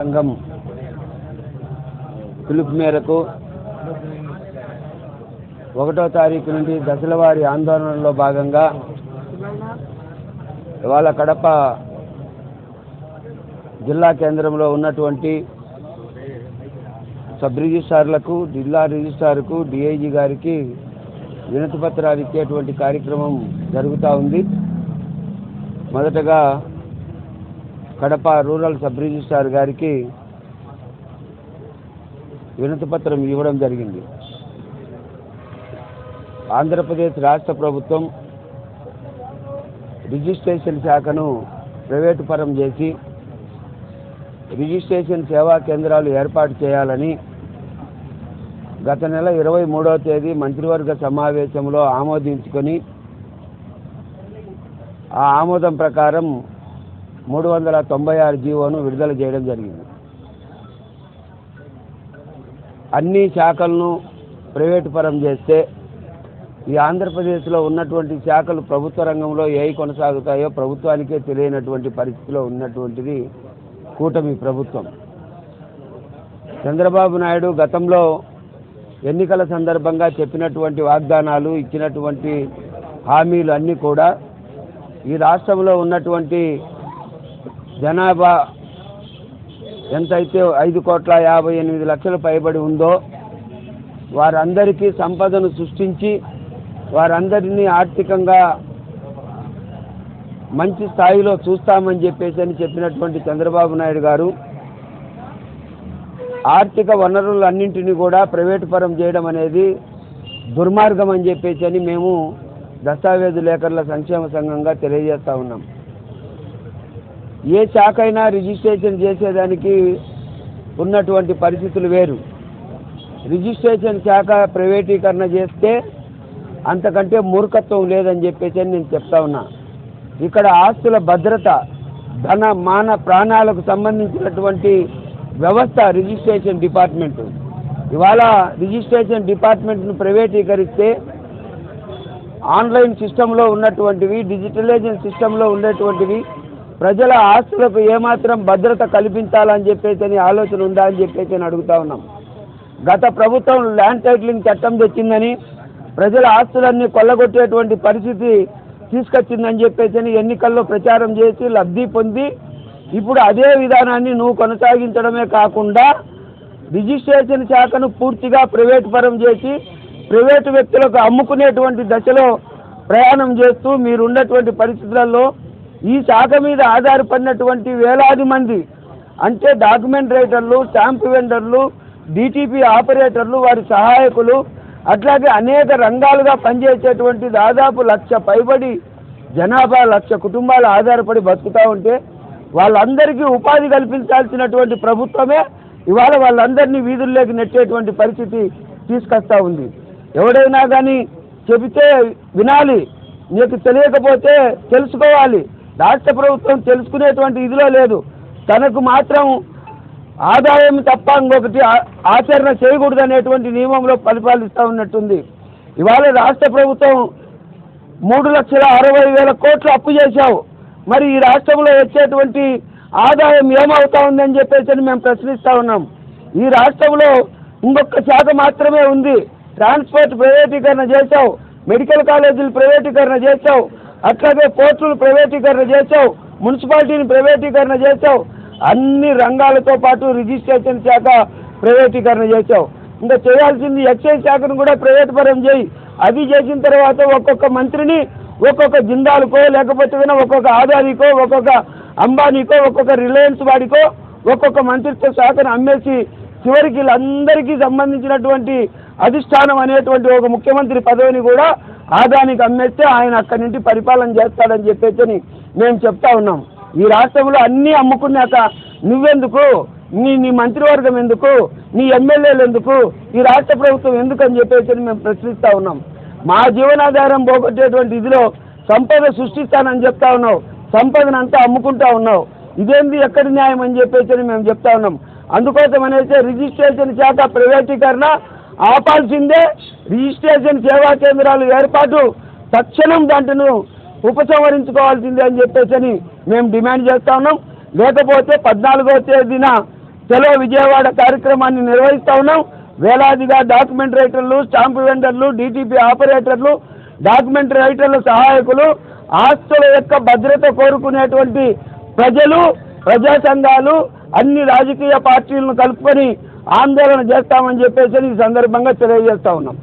సంఘం పిలుపు మేరకు 1వ తారీఖు నుండి దశలవారీ ఆందోళనలో భాగంగా ఇవాళ కడప జిల్లా కేంద్రంలో ఉన్నటువంటి సబ్ రిజిస్ట్రార్లకు, జిల్లా రిజిస్ట్రార్కు, డిఐజీ గారికి వినతి పత్రాలు ఇచ్చేటువంటి కార్యక్రమం జరుగుతూ ఉంది. మొదటగా కడప రూరల్ సబ్ రిజిస్ట్రార్ గారికి వినతి పత్రం ఇవ్వడం జరిగింది. ఆంధ్రప్రదేశ్ రాష్ట్ర ప్రభుత్వం రిజిస్ట్రేషన్ శాఖను ప్రైవేటు పరం చేసి రిజిస్ట్రేషన్ సేవా కేంద్రాలు ఏర్పాటు చేయాలని గత నెల 23వ తేదీ మంత్రివర్గ సమావేశంలో ఆమోదించుకొని ఆ ఆమోదం ప్రకారం 396 జీవోను విడుదల చేయడం జరిగింది. అన్ని శాఖలను ప్రైవేటు పరం చేస్తే ఈ ఆంధ్రప్రదేశ్లో ఉన్నటువంటి శాఖలు ప్రభుత్వ రంగంలో ఏవి కొనసాగుతాయో ప్రభుత్వానికే తెలియనటువంటి పరిస్థితిలో ఉన్నటువంటిది కూటమి ప్రభుత్వం. చంద్రబాబు నాయుడు గతంలో ఎన్నికల సందర్భంగా చెప్పినటువంటి వాగ్దానాలు, ఇచ్చినటువంటి హామీలు అన్నీ కూడా ఈ రాష్ట్రంలో ఉన్నటువంటి జనాభా ఎంతైతే 5,58,00,000 పైబడి ఉందో వారందరికీ సంపదను సృష్టించి వారందరినీ ఆర్థికంగా మంచి స్థాయిలో చూస్తామని చెప్పినటువంటి చంద్రబాబు నాయుడు గారు ఆర్థిక వనరులన్నింటినీ కూడా ప్రైవేటు పరం చేయడం అనేది దుర్మార్గం అని చెప్పేసి మేము దస్తావేజు లేఖర్ల సంక్షేమ సంఘంగా తెలియజేస్తూ ఉన్నాం. ఏ శాఖ అయినా రిజిస్ట్రేషన్ చేసేదానికి ఉన్నటువంటి పరిస్థితులు వేరు. రిజిస్ట్రేషన్ శాఖ ప్రైవేటీకరణ చేస్తే అంతకంటే మూర్ఖత్వం లేదని చెప్పేసి నేను చెప్తా ఉన్నా. ఇక్కడ ఆస్తుల భద్రత, ధన మాన ప్రాణాలకు సంబంధించినటువంటి వ్యవస్థ రిజిస్ట్రేషన్ డిపార్ట్మెంటు. ఇవాళ రిజిస్ట్రేషన్ డిపార్ట్మెంట్ను ప్రైవేటీకరిస్తే ఆన్లైన్ సిస్టంలో ఉన్నటువంటివి, డిజిటలైజేషన్ సిస్టంలో ఉండేటువంటివి ప్రజల ఆస్తులకు ఏమాత్రం భద్రత కల్పించాలని చెప్పేసి ఆలోచన ఉందా అని చెప్పేసి అడుగుతా ఉన్నాం. గత ప్రభుత్వం ల్యాండ్ టైటిలింగ్ చట్టం తెచ్చిందని ప్రజల ఆస్తులన్నీ కొల్లగొట్టేటువంటి పరిస్థితి తీసుకొచ్చిందని చెప్పేసి ఎన్నికల్లో ప్రచారం చేసి లబ్ధి పొంది ఇప్పుడు అదే విధానాన్ని నువ్వు కొనసాగించడమే కాకుండా రిజిస్ట్రేషన్ శాఖను పూర్తిగా ప్రైవేటు పరం చేసి ప్రైవేటు వ్యక్తులకు అమ్ముకునేటువంటి దశలో ప్రయాణం చేస్తూ మీరున్నటువంటి పరిస్థితులలో ఈ శాఖ మీద ఆధారపడినటువంటి వేలాది మంది, అంటే డాక్యుమెంట్ రైటర్లు, స్టాంప్ వెండర్లు, డిటిపి ఆపరేటర్లు, వారి సహాయకులు, అట్లాగే అనేక రంగాలుగా పనిచేసేటువంటి దాదాపు 1,00,000 పైబడి జనాభా, 1,00,000 కుటుంబాలు ఆధారపడి బతుకుతూ ఉంటే వాళ్ళందరికీ ఉపాధి కల్పించాల్సినటువంటి ప్రభుత్వమే ఇవాళ వాళ్ళందరినీ వీధుల్లోకి నెట్టేటువంటి పరిస్థితి తీసుకొస్తూ ఉంది. ఎవడైనా కానీ చెబితే వినాలి, నీకు తెలియకపోతే తెలుసుకోవాలి. రాష్ట్ర ప్రభుత్వం తెలుసుకునేటువంటి ఇదిలో లేదు. తనకు మాత్రం ఆదాయం తప్ప ఇంకొకటి ఆచరణ చేయకూడదు అనేటువంటి నియమంలో పరిపాలిస్తూ ఉన్నట్టుంది. ఇవాళ రాష్ట్ర ప్రభుత్వం 3,60,000 కోట్లు అప్పు చేశావు. మరి ఈ రాష్ట్రంలో వచ్చేటువంటి ఆదాయం ఏమవుతా ఉందని చెప్పేసి మేము ప్రశ్నిస్తూ ఉన్నాం. ఈ రాష్ట్రంలో ఇంకొక శాఖ మాత్రమే ఉంది. ట్రాన్స్పోర్ట్ ప్రైవేటీకరణ చేశావు, మెడికల్ కాలేజీలు ప్రైవేటీకరణ చేశావు, అట్లాగే పోర్టులు ప్రైవేటీకరణ చేశావు, మున్సిపాలిటీని ప్రైవేటీకరణ చేశావు, అన్ని రంగాలతో పాటు రిజిస్ట్రేషన్ శాఖ ప్రైవేటీకరణ చేశావు. ఇంకా చేయాల్సింది ఎక్సైజ్ శాఖను కూడా ప్రైవేట్ పరం చేయి. అది చేసిన తర్వాత ఒక్కొక్క మంత్రిని ఒక్కొక్క జిందాల్కో, లేకపోతే ఒక్కొక్క ఆదానికో, ఒక్కొక్క అంబానీకో, ఒక్కొక్క రిలయన్స్ వాడికో ఒక్కొక్క మంత్రిత్వ శాఖను అమ్మేసి చివరికి వీళ్ళందరికీ సంబంధించినటువంటి అధిష్టానం అనేటువంటి ఒక ముఖ్యమంత్రి పదవిని కూడా ఆదానికి అమ్మేస్తే ఆయన అక్కడి నుండి పరిపాలన చేస్తాడని చెప్పేసి మేము చెప్తా ఉన్నాం. ఈ రాష్ట్రంలో అన్నీ అమ్ముకున్నాక నువ్వెందుకు, నీ మంత్రివర్గం ఎందుకు, నీ ఎమ్మెల్యేలు ఎందుకు, ఈ రాష్ట్ర ప్రభుత్వం ఎందుకు అని చెప్పేసి మేము ప్రశ్నిస్తూ ఉన్నాం. మా జీవనాధారం పోగొట్టేటువంటి ఇదిలో సంపద సృష్టిస్తానని చెప్తా ఉన్నావు, సంపదనంతా అమ్ముకుంటా ఉన్నావు. ఇదేంది, ఎక్కడి న్యాయం అని చెప్పేసి మేము చెప్తా ఉన్నాం. అందుకోసం అనేసి రిజిస్ట్రేషన్ శాఖ ప్రైవేటీకరణ ఆపాల్సిందే. రిజిస్ట్రేషన్ సేవా కేంద్రాలు ఏర్పాటు తక్షణం దాంట్ను ఉపసంహరించుకోవాల్సిందే అని చెప్పేసి మేము డిమాండ్ చేస్తా ఉన్నాం. లేకపోతే 14వ తేదీన చలో విజయవాడ కార్యక్రమాన్ని నిర్వహిస్తూ ఉన్నాం. వేలాదిగా డాక్యుమెంట్ రైటర్లు, స్టాంపు వెండర్లు, డిటిపి ఆపరేటర్లు, డాక్యుమెంట్ రైటర్ల సహాయకులు, ఆస్తుల యొక్క భద్రత కోరుకునేటువంటి ప్రజలు, ప్రజా సంఘాలు, అన్ని రాజకీయ పార్టీలను కలుపుకొని ఆందోళన చేస్తామని చెప్పేసి ఈ సందర్భంగా తెలియజేస్తా ఉన్నాం.